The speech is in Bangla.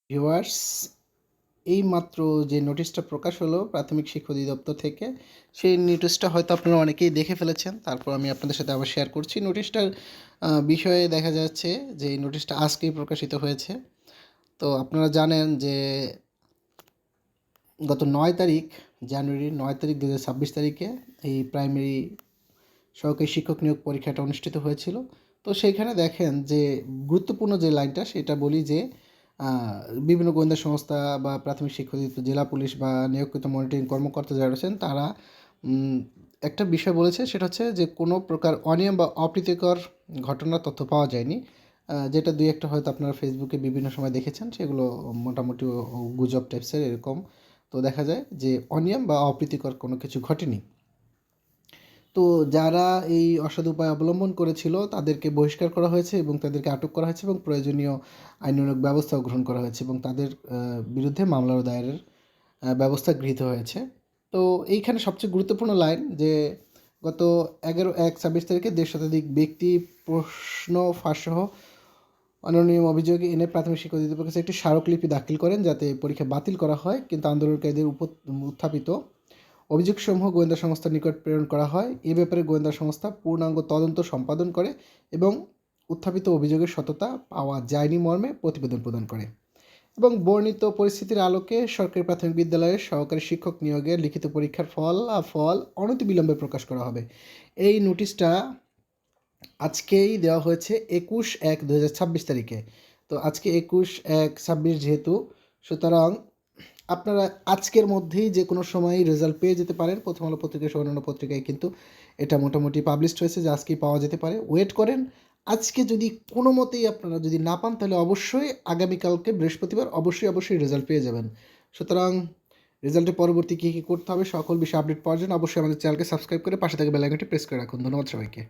ভিউয়ার্স, এইমাত্র যে নোটিশটা প্রকাশ হলো প্রাথমিক শিক্ষা অধিদপ্তর থেকে, সেই নোটিশটা হয়তো আপনারা অনেকেই দেখে ফেলেছেন। তারপর আমি আপনাদের সাথে আবার শেয়ার করছি। নোটিশটার বিষয়ে দেখা যাচ্ছে যে এই নোটিশটা আজকেই প্রকাশিত হয়েছে। তো আপনারা জানেন যে গত 9 তারিখ জানুয়ারির 9 তারিখ 2026 তারিখে এই প্রাইমারি সহকারী শিক্ষক নিয়োগ পরীক্ষাটা অনুষ্ঠিত হয়েছিল। তো সেইখানে দেখেন যে গুরুত্বপূর্ণ যে লাইনটা সেটা বলি যে বিভিন্ন গোয়েন্দা সংস্থা বা প্রাথমিক শিক্ষা অধিদপ্তর, জেলা পুলিশ বা নিয়োগকৃত মনিটরিং কর্মকর্তা যারা রয়েছেন তারা একটা বিষয় বলেছে, সেটা হচ্ছে যে কোনো প্রকার অনিয়ম বা অপ্রীতিকর ঘটনার তথ্য পাওয়া যায়নি। যেটা দুই একটা হয়তো আপনারা ফেসবুকে বিভিন্ন সময় দেখেছেন, সেগুলো মোটামুটি গুজব টাইপসের এরকম। তো দেখা যায় যে অনিয়ম বা অপ্রীতিকর কোনো কিছু ঘটেনি। তো যারা এই অসাধু উপায় অবলম্বন করেছিল তাদেরকে বহিষ্কার করা হয়েছে এবং তাদেরকে আটক করা হয়েছে এবং প্রয়োজনীয় আইনানুগ ব্যবস্থাও গ্রহণ করা হয়েছে এবং তাদের বিরুদ্ধে মামলাও দায়েরের ব্যবস্থা গৃহীত হয়েছে। তো এইখানে সবচেয়ে গুরুত্বপূর্ণ লাইন যে গত 11/1/26 তারিখে 1.5 শতাধিক ব্যক্তি প্রশ্ন ফাঁসসহ অনিয়ম অভিযোগে এনে প্রাথমিক শিক্ষা অধিদপ্তরের কাছে একটি স্মারকলিপি দাখিল করেন যাতে পরীক্ষা বাতিল করা হয়, কিন্তু আন্দোলনকারীদের উত্থাপিত অভিযোগসমূহ গোয়েন্দা সংস্থার নিকট প্রেরণ করা হয়। এ ব্যাপারে গোয়েন্দা সংস্থা পূর্ণাঙ্গ তদন্ত সম্পাদন করে এবং উত্থাপিত অভিযোগের সততা পাওয়া যায়নি মর্মে প্রতিবেদন প্রদান করে এবং বর্ণিত পরিস্থিতির আলোকে সরকারি প্রাথমিক বিদ্যালয়ের সহকারী শিক্ষক নিয়োগের লিখিত পরীক্ষার ফল অনতিবিলম্বে প্রকাশ করা হবে। এই নোটিশটা আজকেই দেওয়া হয়েছে 21/1/2026 তারিখে। তো আজকে 21/1/26 যেহেতু, সুতরাং আপনারা আজকের মধ্যেই যে কোনো সময়ই রেজাল্ট পেয়ে যেতে পারেন। প্রথম আলো পত্রিকা সহ অন্যান্য পত্রিকায় কিন্তু এটা মোটামুটি পাবলিশড হয়েছে যে আজকেই পাওয়া যেতে পারে। ওয়েট করেন। আজকে যদি কোনো মতেই আপনারা যদি না পান তাহলে অবশ্যই আগামীকালকে বৃহস্পতিবার অবশ্যই রেজাল্ট পেয়ে যাবেন। সুতরাং রেজাল্টের পরবর্তী কী কী করতে হবে সকল বিষয়ে আপডেট পাওয়ার জন্য অবশ্যই আমাদের চ্যানেলকে সাবস্ক্রাইব করে পাশে থাকা বেল আইকনটি প্রেস করে রাখুন। ধন্যবাদ সবাইকে।